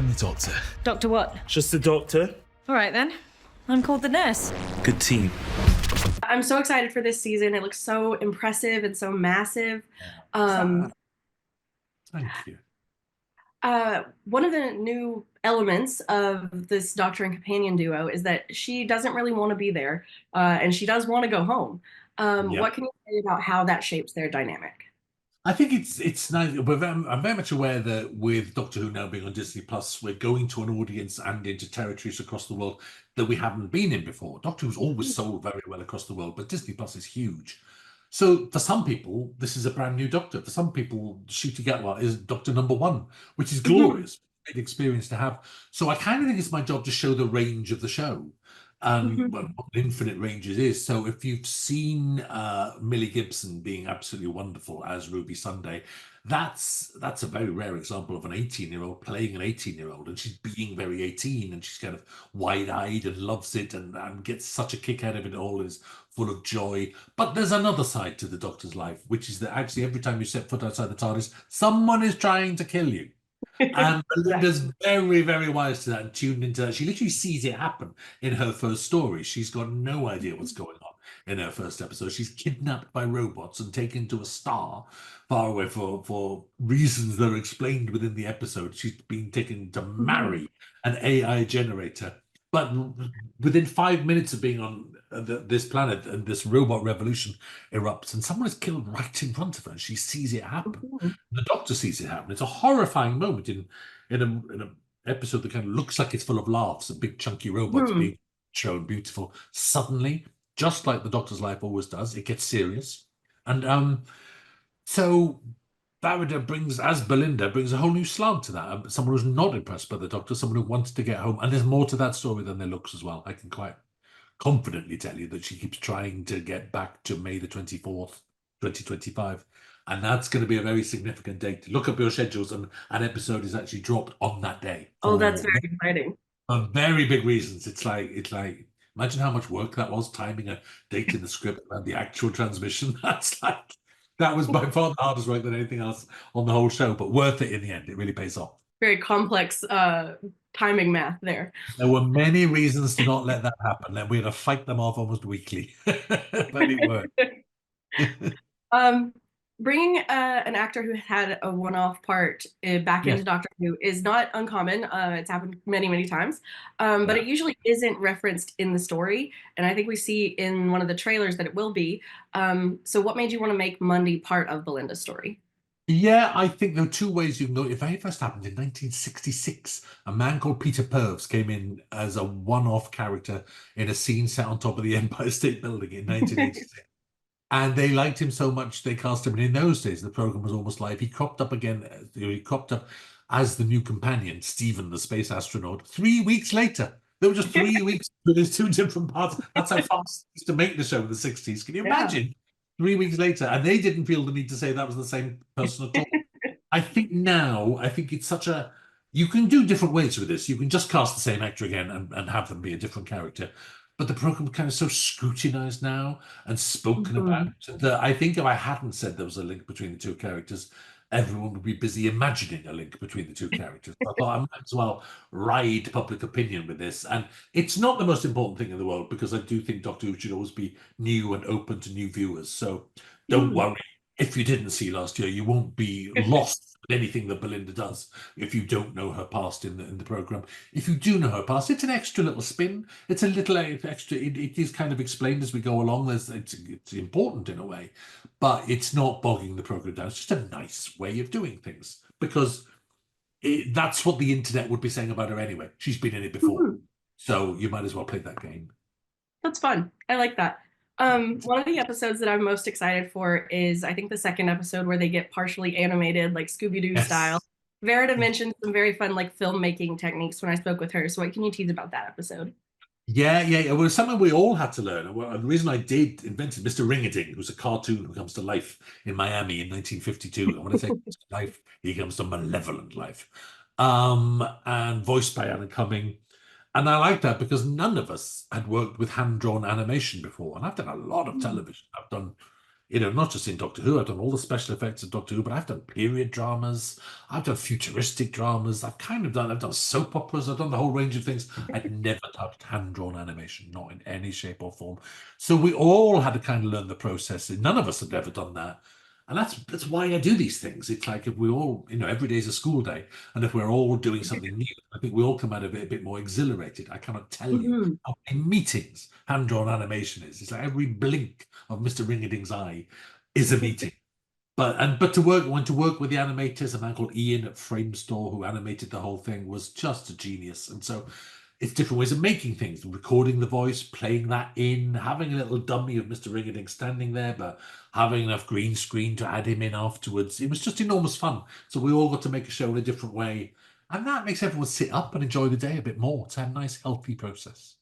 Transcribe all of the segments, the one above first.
I'm the doctor. Doctor what? Just the doctor. All right, then. I'm called the nurse. Good team. I'm so excited for this season. It looks so impressive and so massive. Thank you. One of the new elements of this Doctor and Companion duo is that she doesn't really want to be there, and she does want to go home. What can you say about how that shapes their dynamic? I think it's nice. I'm very much aware that with Doctor Who now being on Disney Plus, we're going to an audience and into territories across the world that we haven't been in before. Doctor Who's always sold very well across the world, but Disney Plus is huge. So for some people, this is a brand new Doctor. For some people, Ncuti Gatwa is Doctor number 1, which is glorious, great experience to have. So I kind of think it's my job to show the range of the show and what infinite range it is. So if you've seen Millie Gibson being absolutely wonderful as Ruby Sunday, that's a very rare example of an 18-year-old playing an 18-year-old, and she's being very 18, and she's kind of wide-eyed and loves it and gets such a kick out of it all, is full of joy. But there's another side to the Doctor's life, which is that actually every time you set foot outside the TARDIS, someone is trying to kill you. And Belinda's very, very wise to that and tuned into that. She literally sees it happen in her first story. She's got no idea what's going on in her first episode. She's kidnapped by robots and taken to a star far away for reasons that are explained within the episode. She's been taken to marry an AI generator. But within 5 minutes of being on this planet, and this robot revolution erupts, and someone is killed right in front of her. And she sees it happen. The Doctor sees it happen. It's a horrifying moment in an episode that kind of looks like it's full of laughs and big chunky robots being shown beautiful. Suddenly, just like the Doctor's life always does, it gets serious. And so Varada brings a whole new slant to that. Someone who's not impressed by the Doctor, someone who wants to get home. And there's more to that story than there looks as well. I can quite confidently tell you that she keeps trying to get back to May the 24th, 2025. And that's going to be a very significant date. Look up your schedules, and an episode is actually dropped on that day. Oh, that's very exciting. For very big reasons. It's like imagine how much work that was, timing a date in the script and the actual transmission. That was by far the hardest work than anything else on the whole show, but worth it in the end. It really pays off. Very complex timing math there. There were many reasons to not let that happen. Then we had to fight them off almost weekly, but it worked. Bringing an actor who had a one-off part back into Doctor Who is not uncommon. It's happened many, many times, but it usually isn't referenced in the story. And I think we see in one of the trailers that it will be. So what made you want to make Mundy part of Belinda's story? Yeah, I think there are two ways you can know. It very first happened in 1966. A man called Peter Purves came in as a one-off character in a scene set on top of the Empire State Building in 1986. And they liked him so much they cast him. And in those days, the program was almost live. He cropped up again. He cropped up as the new companion, Stephen, the space astronaut, 3 weeks later. There were just 3 weeks with his two different parts. That's how fast it used to make the show in the 60s. Can you imagine? 3 weeks later, and they didn't feel the need to say that was the same person at all. I think it's such a... You can do different ways with this. You can just cast the same actor again and have them be a different character. But the program kind of so scrutinized now and spoken about that I think if I hadn't said there was a link between the two characters, everyone would be busy imagining a link between the two characters. I thought I might as well ride public opinion with this. And it's not the most important thing in the world, because I do think Doctor Who should always be new and open to new viewers. So don't worry. If you didn't see last year, you won't be lost with anything that Belinda does if you don't know her past in the program. If you do know her past, it's an extra little spin. It's a little extra. It is kind of explained as we go along. It's important in a way, but it's not bogging the program down. It's just a nice way of doing things, because that's what the internet would be saying about her anyway. She's been in it before, so you might as well play that game. That's fun. I like that. One of the episodes that I'm most excited for is, I think, the second episode where they get partially animated, like Scooby-Doo style. Varada mentioned some very fun, like, filmmaking techniques when I spoke with her. So what can you tease about that episode? Yeah. Well, it's something we all had to learn. Well, the reason I invented Mr. Ring-a-Ding, who's a cartoon who comes to life in Miami in 1952. And when I say comes to life, he comes to malevolent life. And voiced by Anna Cumming. And I like that because none of us had worked with hand-drawn animation before. And I've done a lot of television. I've done not just in Doctor Who. I've done all the special effects of Doctor Who, but I've done period dramas. I've done futuristic dramas. I've done soap operas. I've done the whole range of things. I'd never touched hand-drawn animation, not in any shape or form. So we all had to kind of learn the process. None of us had ever done that. And that's why I do these things. It's like if we all, every day is a school day. And if we're all doing something new, I think we all come out of it a bit more exhilarated. I cannot tell you how many meetings hand-drawn animation is. It's like every blink of Mr. Ringerding's eye is a meeting. But to work with the animators, a man called Ian at Framestore who animated the whole thing was just a genius. And so it's different ways of making things, recording the voice, playing that in, having a little dummy of Mr. Ringerding standing there, but having enough green screen to add him in afterwards. It was just enormous fun. So we all got to make a show in a different way. And that makes everyone sit up and enjoy the day a bit more. It's a nice, healthy process.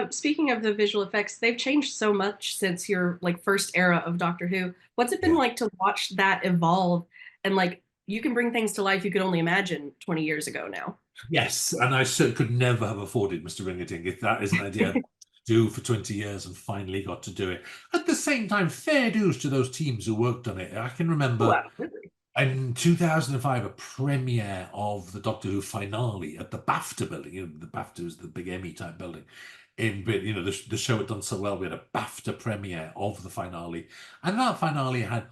Speaking of the visual effects, they've changed so much since your first era of Doctor Who. What's it been like to watch that evolve? And you can bring things to life you could only imagine 20 years ago now. Yes, and I could never have afforded Mr. Ringerding if that is an idea to do for 20 years and finally got to do it. At the same time, fair dues to those teams who worked on it. I can remember in 2005 a premiere of the Doctor Who finale at the BAFTA building. The BAFTA is the big Emmy type building. The show had done so well. We had a BAFTA premiere of the finale, and that finale had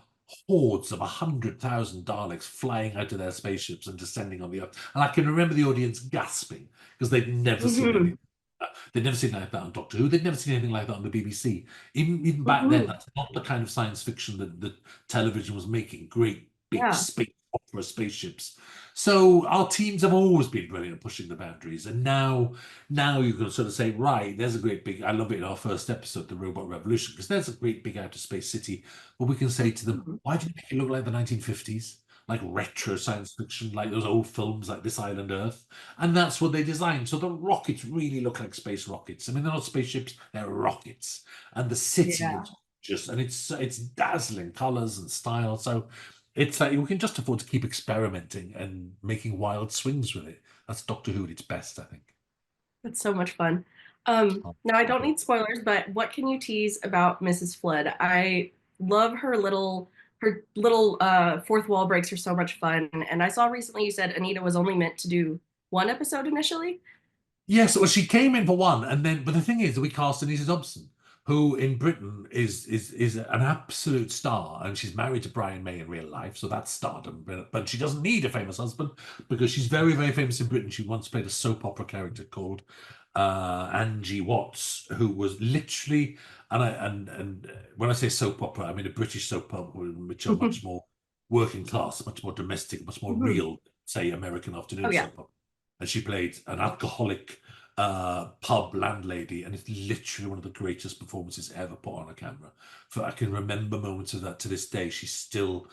hordes of 100,000 Daleks flying out of their spaceships and descending on the Earth. And I can remember the audience gasping because they'd never seen anything. They'd never seen like that on Doctor Who. They'd never seen anything like that on the BBC. Even back then, that's not the kind of science fiction that television was making. Great big space opera spaceships. So our teams have always been brilliant at pushing the boundaries. And now you can sort of say, right, there's a great big, I love it in our first episode, The Robot Revolution, because there's a great big outer space city where we can say to them, why do you make it look like the 1950s? Like retro science fiction, like those old films like This Island Earth. And that's what they designed. So the rockets really look like space rockets. I mean, they're not spaceships, they're rockets. And the city is just, and it's dazzling colors and style. So it's like we can just afford to keep experimenting and making wild swings with it. That's Doctor Who at its best, I think. That's so much fun. Now, I don't need spoilers, but what can you tease about Mrs. Flood? I love her little fourth wall breaks are so much fun. And I saw recently you said Anita was only meant to do one episode initially. Yes, well, she came in for one, but the thing is, we cast Anita Dobson, who in Britain is an absolute star, and she's married to Brian May in real life, so that's stardom. But she doesn't need a famous husband because she's very, very famous in Britain. She once played a soap opera character called Angie Watts, who was literally, and when I say soap opera, I mean a British soap opera, which are much more working class, much more domestic, much more real, say American afternoon soap opera. And she played an alcoholic pub landlady, and it's literally one of the greatest performances ever put on a camera. I can remember moments of that to this day. She's still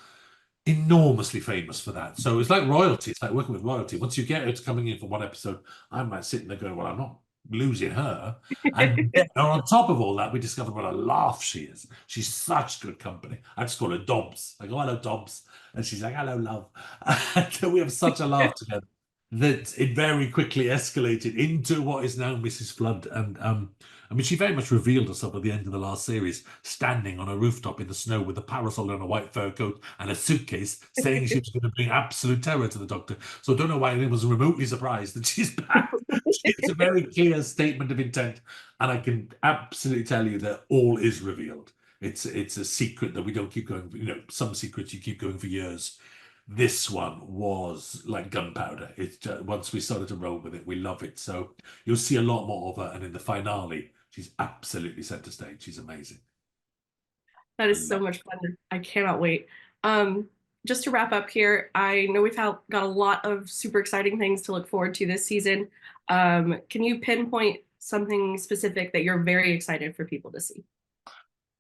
enormously famous for that. So it's like royalty. It's like working with royalty. Once you get her to coming in for one episode, I might sit there going, well, I'm not losing her. And on top of all that, we discovered what a laugh she is. She's such good company. I just call her Dobbs. I go, hello, Dobbs. And she's like, hello, love. And we have such a laugh together that it very quickly escalated into what is now Mrs. Flood. And I mean, she very much revealed herself at the end of the last series, standing on a rooftop in the snow with a parasol and a white fur coat and a suitcase, saying she was going to bring absolute terror to the Doctor. So I don't know why anyone was remotely surprised that she's back. It's a very clear statement of intent, and I can absolutely tell you that all is revealed. It's a secret that we don't keep going. Some secrets you keep going for years. This one was like gunpowder. It's just, once we started to roll with it, we love it. So you'll see a lot more of her. And in the finale, she's absolutely center stage. She's amazing. That is so much fun. I cannot wait. Just to wrap up here, I know we've got a lot of super exciting things to look forward to this season. Can you pinpoint something specific that you're very excited for people to see?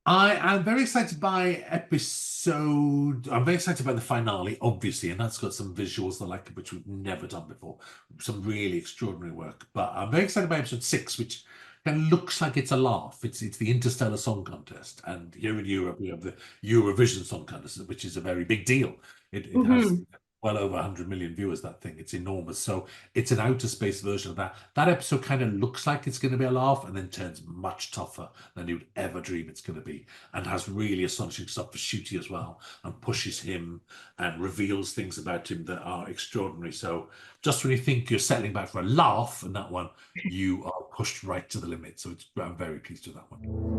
I am very excited by episode. I'm very excited by the finale, obviously, and that's got some visuals which we've never done before. Some really extraordinary work. But I'm very excited by episode 6, which kind of looks like it's a laugh. It's the Interstellar Song Contest, and here in Europe we have the Eurovision Song Contest, which is a very big deal. It has well over 100 million viewers, that thing. It's enormous. So it's an outer space version of that. That episode kind of looks like it's going to be a laugh and then turns much tougher than you would ever dream it's going to be, and has really astonishing stuff for Ncuti as well, and pushes him and reveals things about him that are extraordinary. So just when you think you're settling back for a laugh in that one, you are pushed right to the limit. So I'm very pleased with that one.